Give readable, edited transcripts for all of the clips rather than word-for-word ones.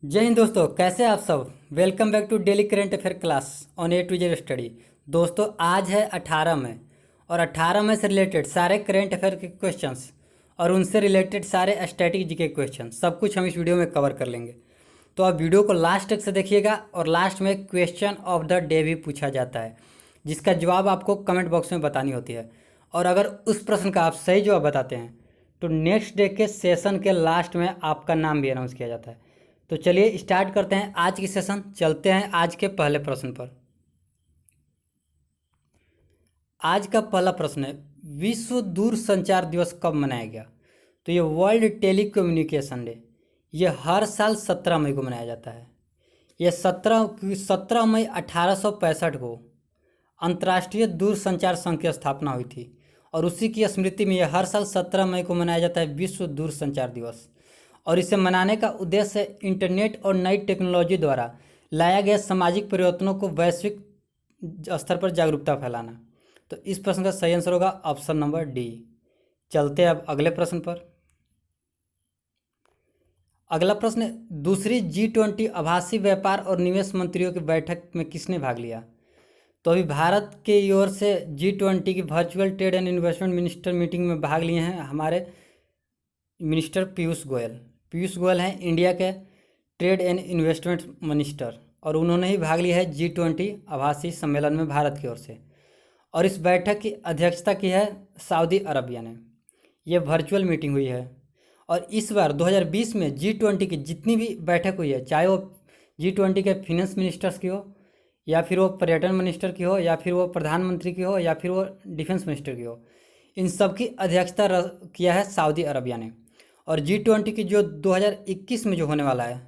जय हिंद दोस्तों, कैसे हैं आप सब। Welcome back to daily current affair class on A to Z study. दोस्तों आज है 18 मई और 18 मई से रिलेटेड सारे करंट अफेयर के क्वेश्चंस और उनसे रिलेटेड सारे स्टैटिक जीके क्वेश्चन सब कुछ हम इस वीडियो में कवर कर लेंगे। तो आप वीडियो को लास्ट तक से देखिएगा और लास्ट में क्वेश्चन ऑफ द डे भी पूछा जाता है जिसका जवाब आपको कमेंट बॉक्स में बतानी होती है। और अगर उस प्रश्न का आप सही जवाब बताते हैं तो नेक्स्ट डे के सेशन के लास्ट में आपका नाम भी अनाउंस किया जाता है। तो चलिए स्टार्ट करते हैं आज की सेशन। चलते हैं आज के पहले प्रश्न पर। आज का पहला प्रश्न है, विश्व दूरसंचार दिवस कब मनाया गया। तो ये वर्ल्ड टेलीकम्युनिकेशन डे ये हर साल 17 मई को मनाया जाता है। ये 17 मई 1865 को अंतर्राष्ट्रीय दूरसंचार संघ की स्थापना हुई थी और उसी की स्मृति में यह हर साल 17 मई को मनाया जाता है विश्व दूरसंचार दिवस। और इसे मनाने का उद्देश्य है इंटरनेट और नई टेक्नोलॉजी द्वारा लाया गया सामाजिक परिवर्तनों को वैश्विक स्तर पर जागरूकता फैलाना। तो इस प्रश्न का सही आंसर होगा ऑप्शन नंबर डी। चलते हैं अब अगले प्रश्न पर। अगला प्रश्न है, दूसरी G20 आभासी व्यापार और निवेश मंत्रियों की बैठक में किसने भाग लिया। तो अभी भारत की ओर से G20 की virtual trade and investment minister meeting में भाग लिए हैं हमारे मिनिस्टर पीयूष गोयल। पीयूष गोयल हैं इंडिया के ट्रेड एंड इन्वेस्टमेंट मिनिस्टर और उन्होंने ही भाग लिया है G20 आभासी सम्मेलन में भारत की ओर से। और इस बैठक की अध्यक्षता की है सऊदी अरबिया ने। ये वर्चुअल मीटिंग हुई है और इस बार 2020 में G20 की जितनी भी बैठक हुई है, चाहे वो G20 के फिनेंस मिनिस्टर्स की हो या फिर वो पर्यटन मिनिस्टर की हो या फिर वो प्रधानमंत्री की हो या फिर वो डिफेंस मिनिस्टर की हो, इन सब की अध्यक्षता किया है सऊदी अरबिया ने। और G20 की जो 2021 में जो होने वाला है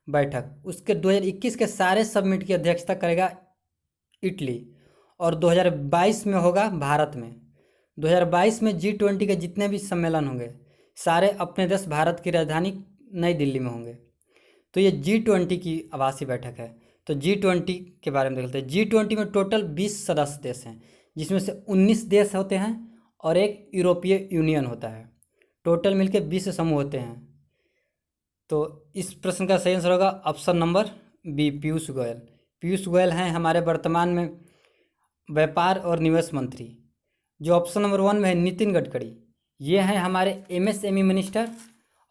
बैठक, उसके 2021 के सारे समिट की अध्यक्षता करेगा इटली और 2022 में होगा भारत में। 2022 में G20 के जितने भी सम्मेलन होंगे सारे अपने देश भारत की राजधानी नई दिल्ली में होंगे। तो ये G20 की आभासी बैठक है। तो G20 के बारे में देखते हैं। G20 में टोटल 20 सदस्य देश हैं जिसमें से 19 देश होते हैं और एक यूरोपीय यूनियन होता है। टोटल मिलके 20 समूह होते हैं। तो इस प्रश्न का सही आंसर होगा option number B, Piyush Goyal. Piyush Goyal हैं हमारे वर्तमान में व्यापार और निवेश मंत्री। जो ऑप्शन नंबर 1 में है नितिन गडकरी, ये हैं हमारे MSME मिनिस्टर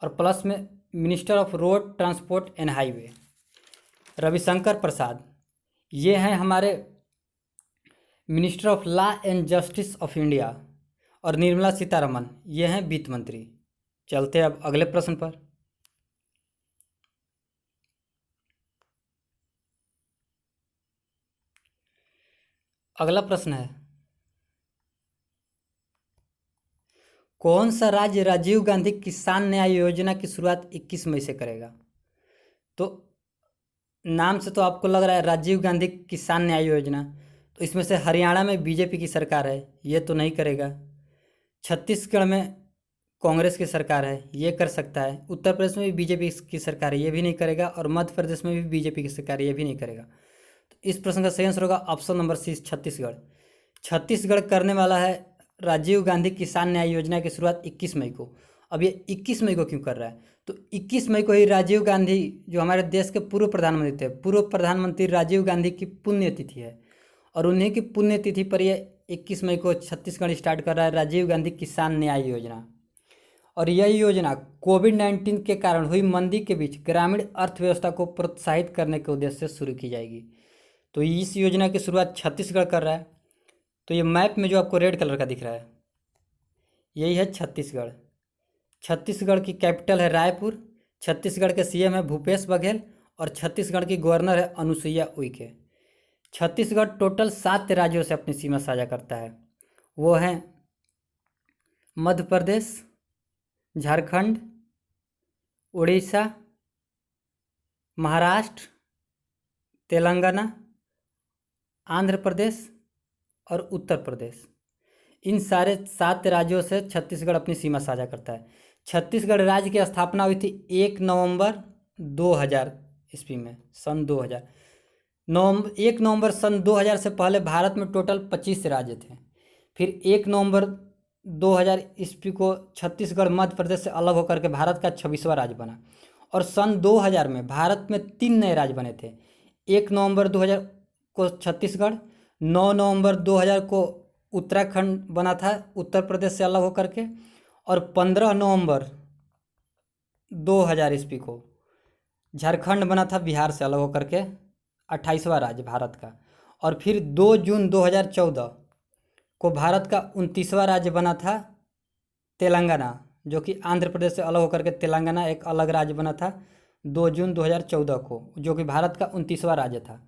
और प्लस में minister of road transport and highway. Ravishankar Prasad, ये हैं हमारे minister of law and justice of India. और निर्मला सीतारमन, ये हैं वित्त मंत्री। चलते हैं अब अगले प्रश्न पर। अगला प्रश्न है, कौन सा राज्य राजीव गांधी किसान न्याय योजना की शुरुआत 21 मई से करेगा। तो नाम से तो आपको लग रहा है राजीव गांधी किसान न्याय योजना, तो इसमें से हरियाणा में बीजेपी की सरकार है, ये तो नहीं करेगा। छत्तीसगढ़ में कांग्रेस की सरकार है, ये कर सकता है। उत्तर प्रदेश में भी बीजेपी की सरकार है, ये भी नहीं करेगा। और मध्य प्रदेश में भी बीजेपी की सरकार है, ये भी नहीं करेगा। तो इस प्रश्न का सही आंसर होगा option number C, Chhattisgarh. Chhattisgarh करने वाला है राजीव गांधी किसान न्याय योजना की शुरुआत 21 मई को। अब ये 21 मई को क्यों कर रहा है, तो 21 मई को ही राजीव गांधी जो हमारे देश के पूर्व प्रधानमंत्री थे, पूर्व प्रधानमंत्री राजीव गांधी की पुण्यतिथि है और उन्हीं की पुण्यतिथि पर ये 21 मई को छत्तीसगढ़ स्टार्ट कर रहा है राजीव गांधी किसान न्याय योजना। और यह योजना कोविड-19 के कारण हुई मंदी के बीच ग्रामीण अर्थव्यवस्था को प्रोत्साहित करने के उद्देश्य से शुरू की जाएगी। तो इस योजना की शुरुआत छत्तीसगढ़ कर रहा है। तो ये मैप में जो आपको रेड कलर का दिख रहा है यही है छत्तीसगढ़। छत्तीसगढ़ की कैपिटल है रायपुर। छत्तीसगढ़ के CM है भूपेश बघेल और छत्तीसगढ़ की गवर्नर है अनुसुईया उइके। छत्तीसगढ़ टोटल 7 राज्यों से अपनी सीमा साझा करता है। वो हैं मध्य प्रदेश, झारखंड, उड़ीसा, महाराष्ट्र, तेलंगाना, आंध्र प्रदेश और उत्तर प्रदेश। इन सारे 7 राज्यों से छत्तीसगढ़ अपनी सीमा साझा करता है। छत्तीसगढ़ राज्य की स्थापना हुई थी 1 नवंबर 2000 ईस्वी में, सन 2000। 1 नवंबर सन 2000 से पहले भारत में टोटल 25 राज्य थे। फिर 1 नवंबर 2000 ईस्वी को छत्तीसगढ़ मध्य प्रदेश से अलग होकर के भारत का 26वां राज्य बना और सन 2000 में भारत में 3 नए राज्य बने थे। 1 नवंबर 2000 को छत्तीसगढ़, 9 नवंबर 2000 को उत्तराखंड बना था उत्तर प्रदेश से अलग होकर के, और 15 नवंबर 2000 ईस्वी को झारखंड बना था बिहार से अलग होकर के, 28वां राज्य भारत का। और फिर 2 जून 2014 को भारत का 29वां राज्य बना था तेलंगाना, जो कि आंध्र प्रदेश से अलग होकर के तेलंगाना एक अलग राज्य बना था 2 जून 2014 को, जो कि भारत का 29वां राज्य था।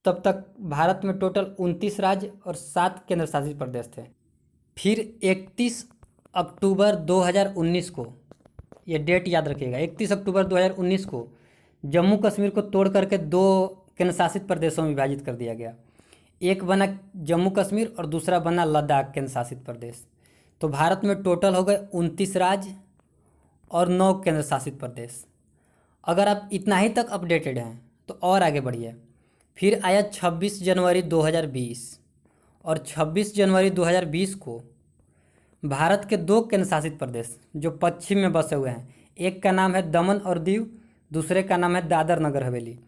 तब तक भारत में टोटल 29 राज्य और 7 केंद्र शासित प्रदेश थे। फिर 31 अक्टूबर 2019 को, ये डेट याद रखिएगा, 31 अक्टूबर 2019 को जम्मू कश्मीर को तोड़ करके 2 केंद्र शासित प्रदेशों में विभाजित कर दिया गया। एक बना जम्मू कश्मीर और दूसरा बना लद्दाख केंद्र शासित प्रदेश। तो भारत में टोटल हो गए 29 राज्य और 9 केंद्र शासित प्रदेश। अगर आप इतना ही तक अपडेटेड हैं तो और आगे बढ़िए। फिर आया 26 जनवरी 2020, और 26 जनवरी 2020 को भारत के 2 केंद्र शासित प्रदेश जो पश्चिम में बसे हुए हैं, एक का नाम है दमन और दीव, दूसरे का नाम है दादर नगर हवेली।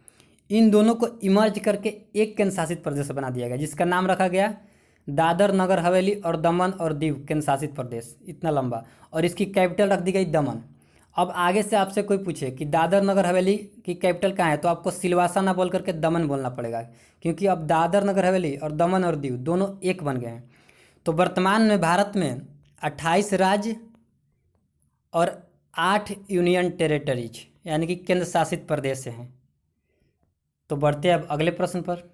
इन दोनों को इमर्ज करके एक केंद्र शासित प्रदेश बना दिया गया, जिसका नाम रखा गया दादर नगर हवेली और दमन और दीव केंद्र शासित प्रदेश, इतना लंबा। और इसकी कैपिटल रख दी गई दमन। अब आगे से आपसे कोई पूछे कि दादर नगर हवेली की कैपिटल कहाँ है, तो आपको सिलवासा ना बोल करके दमन बोलना पड़ेगा, क्योंकि अब दादर नगर हवेली और दमन और दीव दोनों एक बन गए हैं। तो वर्तमान में भारत में 28 राज्य और 8 यूनियन टेरिटरीज यानी कि केंद्र शासित प्रदेश हैं। तो बढ़ते हैं अब अगले प्रश्न पर।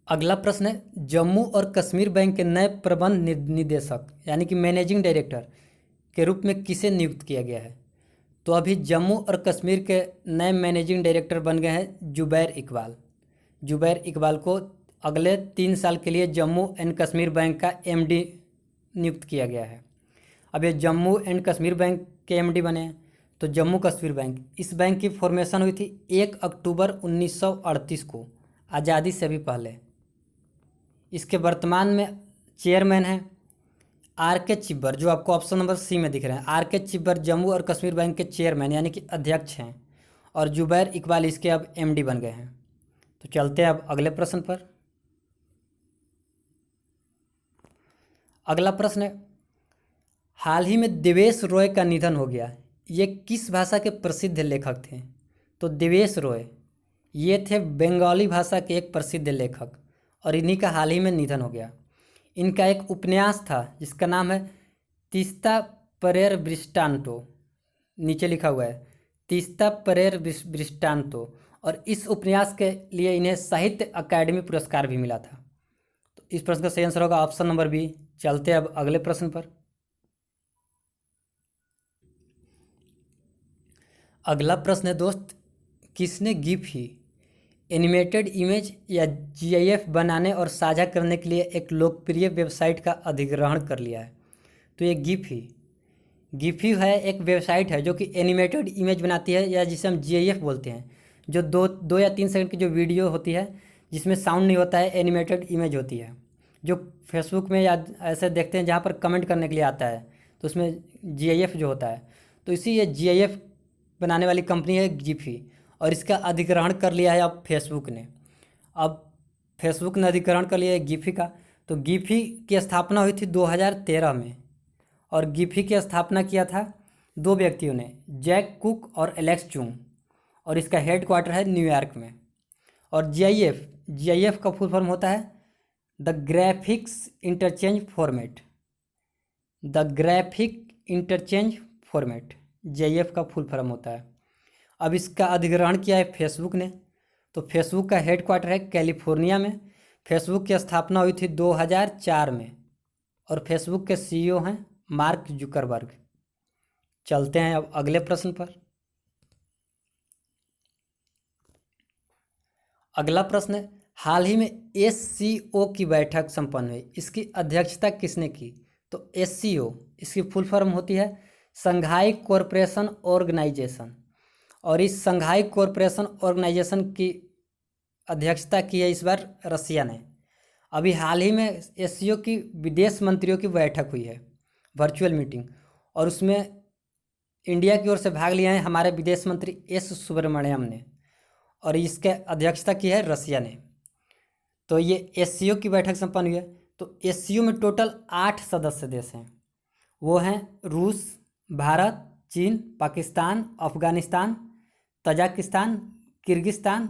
अगला प्रश्न है, जम्मू और कश्मीर बैंक के नए प्रबंध निदेशक यानी कि मैनेजिंग डायरेक्टर के रूप में किसे नियुक्त किया गया है? तो अभी जम्मू और कश्मीर के नए मैनेजिंग डायरेक्टर बन गए हैं जुबैर इकबाल। जुबैर इकबाल को अगले 3 साल के लिए जम्मू एंड कश्मीर बैंक का एमडी नियुक्त किया गया है। अब ये जम्मू एंड कश्मीर बैंक के एमडी बने हैं। तो जम्मू कश्मीर बैंक, इस बैंक की फॉर्मेशन हुई थी 1 अक्टूबर 1938 को, आज़ादी से भी पहले। इसके वर्तमान में चेयरमैन हैं आर के चिब्बर, जो आपको ऑप्शन नंबर सी में दिख रहे हैं। आर के चिब्बर जम्मू और कश्मीर बैंक के चेयरमैन यानी कि अध्यक्ष हैं, और जुबैर इकबाल इसके अब एमडी बन गए हैं। तो चलते हैं अब अगले प्रश्न पर। अगला प्रश्न है, हाल ही में देवेश रॉय का निधन हो गया, ये किस भाषा के प्रसिद्ध लेखक थे? तो देवेश रॉय ये थे बंगाली भाषा के एक प्रसिद्ध लेखक, और इन्हीं का हाल ही में निधन हो गया। इनका एक उपन्यास था जिसका नाम है तीस्ता परेर दृष्टांतो, नीचे लिखा हुआ है तीस्ता परेर दृष्टांतो, और इस उपन्यास के लिए इन्हें साहित्य अकादमी पुरस्कार भी मिला था। तो इस प्रश्न का सही आंसर होगा ऑप्शन नंबर बी। चलते हैं अब अगले प्रश्न पर। अगला प्रश्न है दोस्त, किसने गिफी एनिमेटेड इमेज या जीआईएफ बनाने और साझा करने के लिए एक लोकप्रिय वेबसाइट का अधिग्रहण कर लिया है? तो ये गिफी है, एक वेबसाइट है जो कि एनिमेटेड इमेज बनाती है, या जिसे हम जीआईएफ बोलते हैं, जो दो या 3 सेकंड की जो वीडियो होती है जिसमें साउंड नहीं होता है, एनिमेटेड इमेज होती है, जो फेसबुक में या ऐसे देखते हैं जहाँ पर कमेंट करने के लिए आता है, तो उसमें जीआईएफ जो होता है। तो इसी ये जीआईएफ बनाने वाली कंपनी है गिफी, और इसका अधिग्रहण कर लिया है अब फेसबुक ने। अब फेसबुक ने अधिग्रहण कर लिया है गिफी का। तो गिफी की स्थापना हुई थी 2013 में, और गिफी की स्थापना किया था 2 व्यक्तियों ने, जैक कुक और एलेक्स चुंग, और इसका हेडक्वार्टर है न्यूयॉर्क में। और जीआईएफ का फुल फॉर्म होता है the graphics interchange format. The graphic interchange format GIF का फुल फॉर्म होता है। अब इसका अधिग्रहण किया है फेसबुक ने। तो फेसबुक का हेडक्वार्टर है कैलिफोर्निया में। फेसबुक की स्थापना हुई थी 2004 में, और फेसबुक के सीईओ हैं मार्क जुकरबर्ग। चलते हैं अब अगले प्रश्न पर। अगला प्रश्न है, हाल ही में एससीओ की बैठक संपन्न हुई, इसकी अध्यक्षता किसने की? तो एससीओ इसकी फुल फॉर्म होती है संघाई कॉरपोरेशन ऑर्गेनाइजेशन, और इस संघाई कॉरपोरेशन ऑर्गेनाइजेशन की अध्यक्षता की है इस बार रसिया ने। अभी हाल ही में एससीओ की विदेश मंत्रियों की बैठक हुई है वर्चुअल मीटिंग, और उसमें इंडिया की ओर से भाग लिया है हमारे विदेश मंत्री एस सुब्रमण्यम ने, और इसके अध्यक्षता की है रसिया ने। तो ये एससीओ की बैठक संपन्न हुई है। तो एससीओ में टोटल 8 सदस्य देश हैं। वो हैं रूस, भारत, चीन, Pakistan, Afghanistan, Tajikistan, Kyrgyzstan,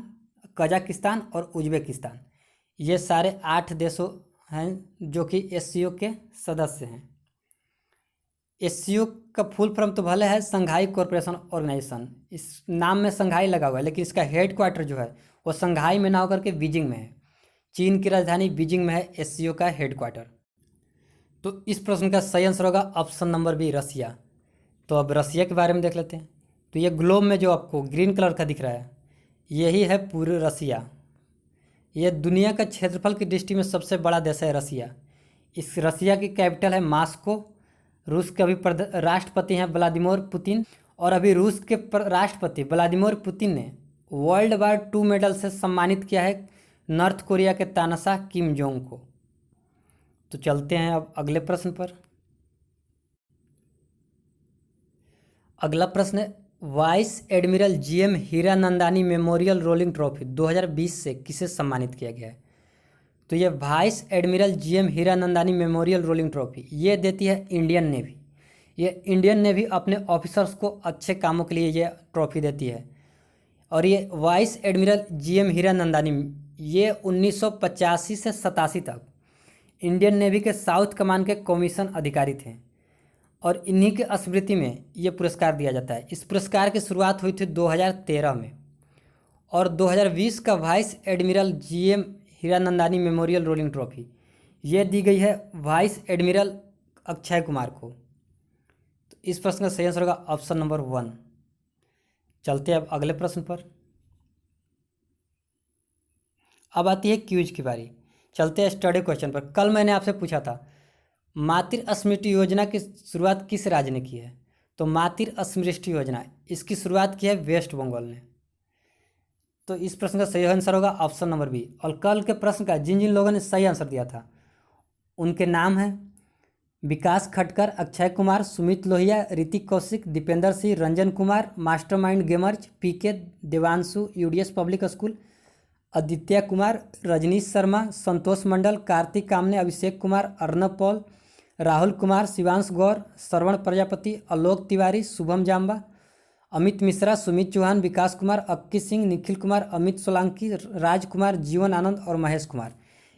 Kazakhstan और उज्बेकिस्तान। ये सारे 8 देशों हैं जो कि एससीओ के सदस्य हैं। एससीओ का फुल फॉर्म तो भले है संघाई कोऑपरेशन ऑर्गेनाइजेशन, इस नाम में संघाई लगा हुआ है, लेकिन इसका हेड क्वार्टर जो है वो संघाई में ना होकर के बीजिंग में है। चीन की राजधानी बीजिंग में है एससीओ का हेड क्वार्टर। तो इस प्रश्न का सही आंसर होगा ऑप्शन नंबर बी, रसिया। तो अब रसिया के बारे में देख लेते हैं। तो ये ग्लोब में जो आपको ग्रीन कलर का दिख रहा है, यही है पूरे रसिया। यह दुनिया का क्षेत्रफल की दृष्टि में सबसे बड़ा देश है रसिया। इस रसिया की कैपिटल है मॉस्को। रूस के अभी राष्ट्रपति हैं व्लादिमीर पुतिन, और अभी रूस के राष्ट्रपति व्लादिमीर पुतिन ने वर्ल्ड वार 2 मेडल से सम्मानित किया है नॉर्थ कोरिया के तानाशाह किम जोंग को। तो चलते हैं अब अगले प्रश्न पर। अगला प्रश्न है, vice admiral GM Hiranandani memorial rolling trophy 2020 से किसे सम्मानित किया गया है? तो ये vice admiral GM Hiranandani memorial rolling trophy ये देती है इंडियन नेवी। ये इंडियन नेवी अपने ऑफिसर्स को अच्छे कामों के लिए ये ट्रॉफी देती है। और ये वाइस एडमिरल जीएम हीरानंदानी ये 1985 से 87 तक इंडियन नेवी के साउथ कमान के कमीशन अधिकारी थे, और इन्हीं के स्मृति में ये पुरस्कार दिया जाता है। इस पुरस्कार की शुरुआत हुई थी 2013 में, और 2020 का vice admiral GM Hiranandani memorial rolling trophy ये दी गई है वाइस एडमिरल अक्षय कुमार को। तो इस प्रश्न का सही आंसर होगा ऑप्शन नंबर 1। चलते हैं अब अगले प्रश्न पर। अब आती है क्यूज की बारी। चलते हैं स्टडी क्वेश्चन पर। कल मैंने आपसे पूछा था मातृ स्मृति योजना की शुरुआत किस राज्य ने की है? तो मातृ स्मृति योजना इसकी शुरुआत की है वेस्ट बंगाल ने। तो इस प्रश्न का सही आंसर होगा ऑप्शन नंबर बी। और कल के प्रश्न का जिन जिन लोगों ने सही आंसर दिया था उनके नाम हैं Vikas Khatkar, Akshay Kumar, Sumit Lohia, Hrithik Kaushik, Dipendra Singh, Ranjan Kumar, mastermind gamers, PK, Devanshu, UDS public school, Aditya Kumar, Rajnish Sharma, Santosh Mandal, Kartik Kamne, Abhishek Kumar, Arnab Paul, Rahul Kumar, Shivansh Gaur, Shravan Prajapati, Alok Tiwari, Shubham Jamba, Amit Mishra, Sumit Chauhan, विकास कुमार, अक्की सिंह, निखिल कुमार, अमित सोलंकी, राजकुमार, जीवन आनंद और महेश कुमार।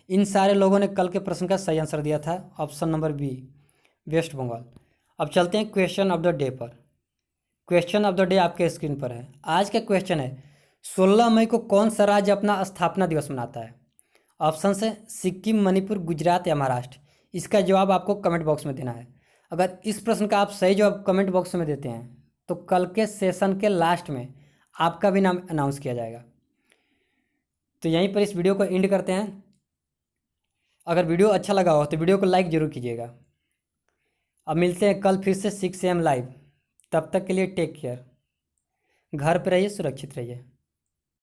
इन सारे लोगों ने कल के प्रश्न का सही आंसर दिया था option number B, West Bengal. अब चलते हैं क्वेश्चन ऑफ द डे पर। क्वेश्चन ऑफ द डे आपके स्क्रीन पर है। आज का क्वेश्चन है 16 मई को कौन सा राज्य अपना स्थापना दिवस मनाता है? ऑप्शन है सिक्किम, मणिपुर, गुजरात या महाराष्ट्र। इसका जवाब आपको कमेंट बॉक्स में देना है। अगर इस प्रश्न का आप सही जवाब कमेंट बॉक्स में देते हैं तो कल के सेशन के लास्ट में आपका भी नाम अनाउंस किया जाएगा। तो यहीं पर इस वीडियो को एंड करते हैं। अगर वीडियो अच्छा लगा हो तो वीडियो को लाइक ज़रूर कीजिएगा। अब मिलते हैं कल फिर से 6 AM लाइव। तब तक के लिए टेक केयर। घर पर रहिए, सुरक्षित रहिए।